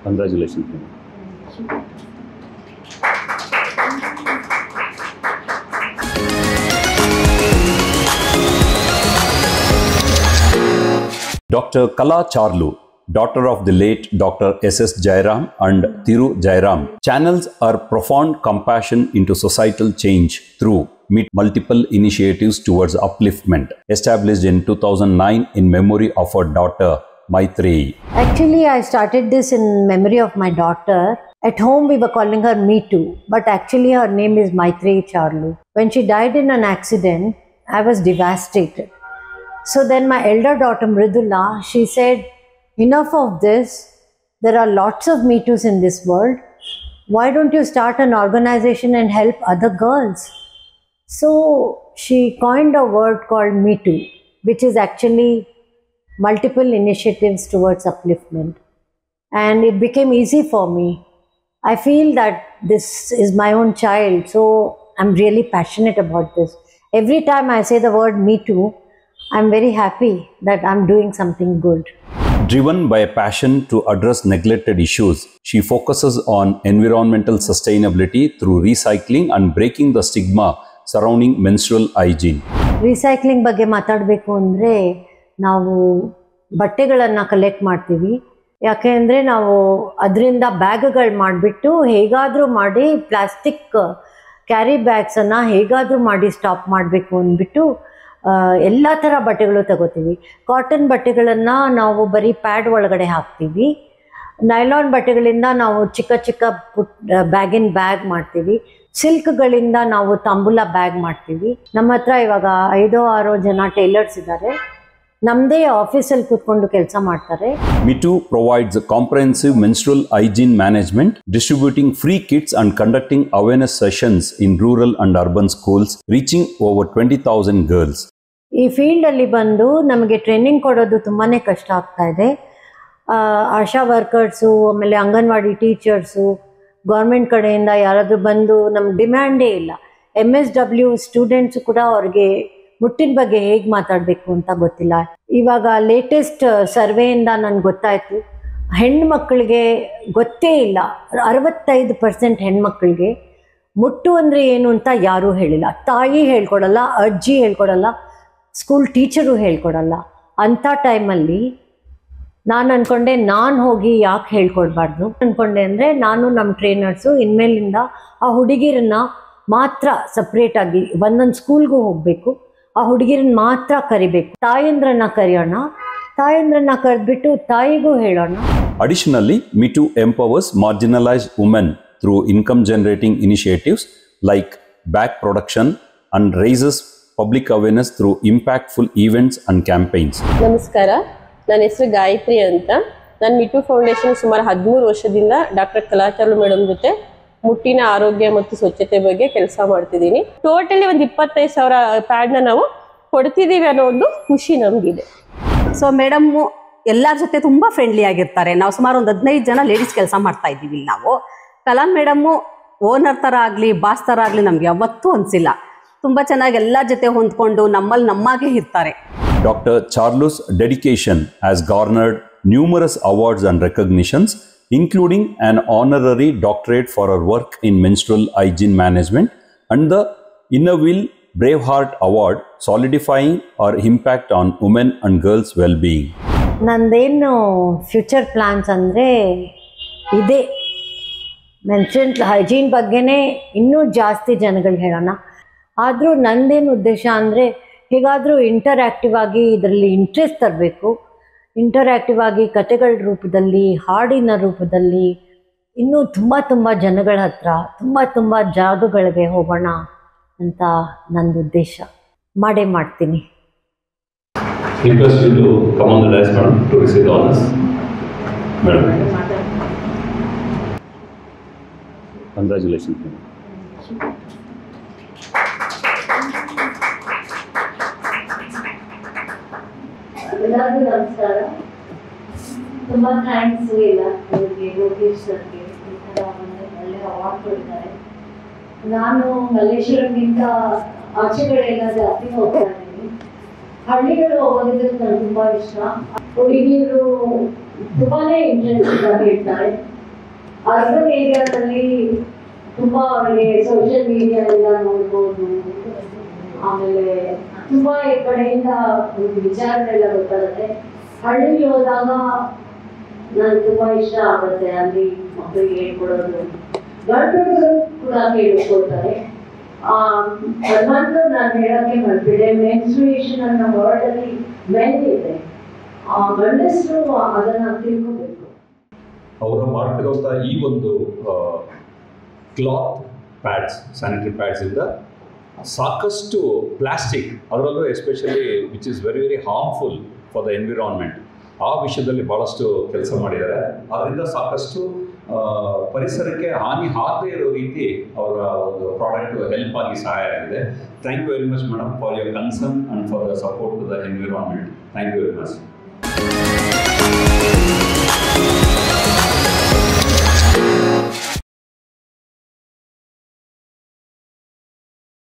Congratulations. Dr. Kala Charlu, daughter of the late Dr. S.S. Jairam and Thiru Jairam, channels her profound compassion into societal change through multiple initiatives towards upliftment, established in 2009 in memory of her daughter Maitreyi. Actually, I started this in memory of my daughter. At home, we were calling her Me Too, but actually her name is Maitreyi Charlu. When she died in an accident, I was devastated. So then my elder daughter Mridula, she said, enough of this. There are lots of Me Too's in this world. Why don't you start an organization and help other girls? So she coined a word called Me Too, which is actually multiple initiatives towards upliftment. And it became easy for me. I feel that this is my own child, so I'm really passionate about this. Every time I say the word Me Too, I'm very happy that I'm doing something good. Driven by a passion to address neglected issues, she focuses on environmental sustainability through recycling and breaking the stigma surrounding menstrual hygiene. Recycling ಬಗ್ಗೆ ಮಾತಾಡಬೇಕು ಅಂದರೆ ನಾವು ಬಟ್ಟೆಗಳನ್ನು collect ಮಾಡ್ತೀವಿ. ಯಾಕೆ ಅಂದರೆ ನಾವು ಅದರಿಂದ ಬ್ಯಾಗ್ಗಳು ಮಾಡಿಬಿಟ್ಟು ಹೇಗಾದರೂ ಮಾಡಿ ಪ್ಲಾಸ್ಟಿಕ್ ಕ್ಯಾರಿ ಬ್ಯಾಗ್ಸನ್ನು ಹೇಗಾದರೂ ಮಾಡಿ ಸ್ಟಾಪ್ ಮಾಡಬೇಕು ಅಂದ್ಬಿಟ್ಟು ಎಲ್ಲ ಥರ ಬಟ್ಟೆಗಳು ತಗೋತೀವಿ. ಕಾಟನ್ ಬಟ್ಟೆಗಳನ್ನು ನಾವು ಬರೀ ಪ್ಯಾಡ್ ಒಳಗಡೆ ಹಾಕ್ತೀವಿ. ನೈಲಾನ್ ಬಟ್ಟೆಗಳಿಂದ ನಾವು ಚಿಕ್ಕ ಚಿಕ್ಕ ಬ್ಯಾಗಿನ ಬ್ಯಾಗ್ ಮಾಡ್ತೀವಿ. ಸಿಲ್ಕ್ಗಳಿಂದ ನಾವು ತಾಂಬೂಲ ಬ್ಯಾಗ್ ಮಾಡ್ತೀವಿ. ನಮ್ಮ ಹತ್ರ ಇವಾಗ 5-6 ಜನ ಟೈಲರ್ಸ್ ಇದ್ದಾರೆ. ನಮ್ಮದೇ ಆಫೀಸಲ್ಲಿ ಕೂತ್ಕೊಂಡು ಕೆಲಸ ಮಾಡ್ತಾರೆ. Me Too provides a comprehensive menstrual hygiene management, distributing free kits and conducting awareness sessions in rural and urban schools, reaching over 20,000 girls. ಈ ಫೀಲ್ಡಲ್ಲಿ ಬಂದು ನಮಗೆ ಟ್ರೈನಿಂಗ್ ಕೊಡೋದು ತುಂಬಾ ಕಷ್ಟ ಆಗ್ತಾ ಇದೆ. ಆಶಾ ವರ್ಕರ್ಸು, ಆಮೇಲೆ ಅಂಗನವಾಡಿ ಟೀಚರ್ಸು, ಗೌರ್ಮೆಂಟ್ ಕಡೆಯಿಂದ ಯಾರಾದರೂ ಬಂದು ನಮ್ಗೆ ಡಿಮ್ಯಾಂಡೇ ಇಲ್ಲ. MSW ಸ್ಟೂಡೆಂಟ್ಸು ಕೂಡ ಅವ್ರಿಗೆ ಮುಟ್ಟಿನ ಬಗ್ಗೆ ಹೇಗೆ ಮಾತಾಡಬೇಕು ಅಂತ ಗೊತ್ತಿಲ್ಲ. ಇವಾಗ ಲೇಟೆಸ್ಟ್ ಸರ್ವೆಯಿಂದ ನನಗೆ ಗೊತ್ತಾಯಿತು, ಹೆಣ್ಮಕ್ಳಿಗೆ ಗೊತ್ತೇ ಇಲ್ಲ. 65% ಹೆಣ್ಮಕ್ಳಿಗೆ ಮುಟ್ಟು ಅಂದರೆ ಏನು ಅಂತ ಯಾರೂ ಹೇಳಿಲ್ಲ. ತಾಯಿ ಹೇಳ್ಕೊಡಲ್ಲ, ಅಜ್ಜಿ ಹೇಳ್ಕೊಡಲ್ಲ, ಸ್ಕೂಲ್ ಟೀಚರು ಹೇಳ್ಕೊಡಲ್ಲ. ಅಂಥ ಟೈಮಲ್ಲಿ ನಾನು ಅಂದ್ಕೊಂಡೆ, ನಾನು ಹೋಗಿ ಯಾಕೆ ಹೇಳ್ಕೊಡ್ಬಾರ್ದು ಅಂದ್ಕೊಂಡೆ. ಅಂದರೆ ನಾನು ನಮ್ಮ ಟ್ರೈನರ್ಸು ಇನ್ಮೇಲಿಂದ ಆ ಹುಡುಗಿರನ್ನ ಮಾತ್ರ ಸಪ್ರೇಟಾಗಿ ಒಂದೊಂದು ಸ್ಕೂಲ್ಗೂ ಹೋಗಬೇಕು, ಆ ಹುಡುಗಿರನ್ನ ಮಾತ್ರ ಕರಿಬೇಕು. ತಾಯಂದ್ರನ್ನ ಕರೆಯೋಣ, ತಾಯಂದ್ರನ್ನ ಕರೆದ್ಬಿಟ್ಟು ತಾಯಿಗೂ ಹೇಳೋಣ. Additionally, Me Too empowers marginalized women through income generating initiatives like bag production and raises public awareness through impactful events and campaigns. ನಮಸ್ಕಾರ, ನನ್ನ ಹೆಸರು ಗಾಯತ್ರಿ ಅಂತ. ನಾನು Me Too ಫೌಂಡೇಶನ್ ಸುಮಾರು 13 ವರ್ಷದಿಂದ ಡಾಕ್ಟರ್ ಕಲಾ ಚಾರ್ಲು ಮೇಡಮ್ ಜೊತೆ ಮುಟ್ಟಿನ ಆರೋಗ್ಯ ಮತ್ತು ಸ್ವಚ್ಛತೆ ಬಗ್ಗೆ ಕೆಲಸ ಮಾಡ್ತಿದ್ದೀನಿ. ಟೋಟಲಿ ಒಂದು 25,000 ಪ್ಯಾಡ್ನ ನಾವು ಕೊಡ್ತಿದ್ದೀವಿ ಅನ್ನೋ ಒಂದು ಖುಷಿ ನಮಗಿದೆ. ಸೊ ಮೇಡಮ್ಮು ಎಲ್ಲರ ಜೊತೆ ತುಂಬ ಫ್ರೆಂಡ್ಲಿ ಆಗಿರ್ತಾರೆ. ನಾವು ಸುಮಾರು ಒಂದು 15 ಜನ ಲೇಡೀಸ್ ಕೆಲಸ ಮಾಡ್ತಾ ಇದ್ದೀವಿ ನಾವು. ಕಲಾ ಮೇಡಮ್ಮು ಓನರ್ ಥರ ಆಗಲಿ ಬಾಸ್ ಥರ ಆಗಲಿ ನಮ್ಗೆ ಯಾವತ್ತೂ ಅನಿಸಿಲ್ಲ. ತುಂಬ ಚೆನ್ನಾಗಿ ಎಲ್ಲ ಜೊತೆ ಹೊಂದ್ಕೊಂಡು ನಮ್ಮಲ್ಲಿ ನಮ್ಮಾಗೆ ಇರ್ತಾರೆ. Dr. Charlu's dedication has garnered numerous awards and recognitions, including an honorary doctorate for her work in menstrual hygiene management and the Innerville Braveheart Award, solidifying her impact on women and girls' well-being. ನಂದೇನು future plans ಅಂದರೆ ಇದೇ menstrual hygiene ಬಗ್ಗೆನೇ ಇನ್ನೂ ಜಾಸ್ತಿ ಜನಗಳು ಹೇಳೋಣ. ಆದರೂ ನಂದೇನು ಉದ್ದೇಶ ಅಂದರೆ ಹೇಗಾದರೂ ಇಂಟರ್ಯಾಕ್ಟಿವ್ ಆಗಿ ಇದರಲ್ಲಿ ಇಂಟ್ರೆಸ್ಟ್ ತರಬೇಕು. ಇಂಟರ್ಯಾಕ್ಟಿವ್ ಆಗಿ ಕಥೆಗಳ ರೂಪದಲ್ಲಿ, ಹಾಡಿನ ರೂಪದಲ್ಲಿ ಇನ್ನೂ ತುಂಬ ಜನಗಳ ಹತ್ರ ತುಂಬ ಜಾಗಗಳಿಗೆ ಹೋಗೋಣ ಅಂತ ನಂದು ಉದ್ದೇಶ. ಮಾಡೇ ಮಾಡ್ತೀನಿ. Request you to come on the dais, madam, to receive the honors. Madam. Congratulations, madam. ಎಲ್ಲರಿಗೂ ನಮಸ್ಕಾರ. ತುಂಬ ಥ್ಯಾಂಕ್ಸ್ ಇಲ್ಲ ಅವರಿಗೆ, ಯೋಗೇಶ್ ಸರ್ಗೆ ಈ ಥರ ಒಂದು ಒಳ್ಳೆ ಅವಾರ್ಡ್ ಕೊಡ್ತಾರೆ. ನಾನು ಮಲ್ಲೇಶ್ವರಂಗಿಂತ ಆಚೆ ಕಡೆ ಎಲ್ಲ ಜಾಸ್ತಿ ಹೋಗ್ತಾ ಇದ್ದೀನಿ. ಹಳ್ಳಿಗಳು ಹೋಗೋದಿದ್ರೆ ನನಗೆ ತುಂಬ ಇಷ್ಟ. ಹುಡುಗಿಯರು ತುಂಬಾನೇ ಇಂಟ್ರೆಸ್ಟಿಂಗ್ ಆಗಿ ಇರ್ತಾರೆ. ಅರ್ಬನ್ ಏರಿಯಾದಲ್ಲಿ ತುಂಬಾ ಅವರಿಗೆ ಸೋಷಿಯಲ್ ಮೀಡಿಯಾ ಎಲ್ಲ ನೋಡ್ಬೋದು, ಆಮೇಲೆ ತುಂಬಾ ಈ ಕಡೆಯಿಂದ ವಿಚಾರಗಳೆಲ್ಲ ಗೊತ್ತಾಗುತ್ತೆ. ಹಳ್ಳಿಗೆ ಹೋದಾಗ ನನ್ಗೆ ತುಂಬಾ ಇಷ್ಟ ಆಗುತ್ತೆ ಅಲ್ಲಿ ಮಕ್ಕಳಿಗೆ ಹೇಳ್ಕೊಡೋದು. ಗಂಡು ಕೂಡ ಕೇಳಿಸ್ಕೊಳ್ತಾರೆ. ಅದನ್ನು ನಾನು ಹೇಳಕ್ಕೆ ಮರ್ತಿದೆ, ಮೆನ್ಸ್ಟ್ರುಯೇಷನ್ ಅನ್ನೋ ವರ್ಡ್ ಅಲ್ಲಿ ಮೆನ್ ಇದೆ, ಗಂಡಸರು ಅದನ್ನ ತಿಳ್ಕೋಬೇಕು. ಅವರು ಮಾಡ್ತಿರೋಂಥ ಈ ಒಂದು ಕ್ಲಾತ್ ಪ್ಯಾಡ್ಸ್, ಸ್ಯಾನಿಟರಿ ಪ್ಯಾಡ್ಸ್ ಇಂದ ಸಾಕಷ್ಟು ಪ್ಲಾಸ್ಟಿಕ್, ಅದರಲ್ಲೂ especially which is very very harmful for the environment, ಆ ವಿಷಯದಲ್ಲಿ ಭಾಳಷ್ಟು ಕೆಲಸ ಮಾಡಿದ್ದಾರೆ. ಅದರಿಂದ ಸಾಕಷ್ಟು ಪರಿಸರಕ್ಕೆ ಹಾನಿ ಆಗದೇ ಇರೋ ರೀತಿ ಅವರ ಒಂದು ಪ್ರಾಡಕ್ಟ್ ಹೆಲ್ಪ್ ಆಗಿ ಸಹಾಯ ಆಗಿದೆ. Thank you very much madam for your concern and for the support to the environment. Thank you very much.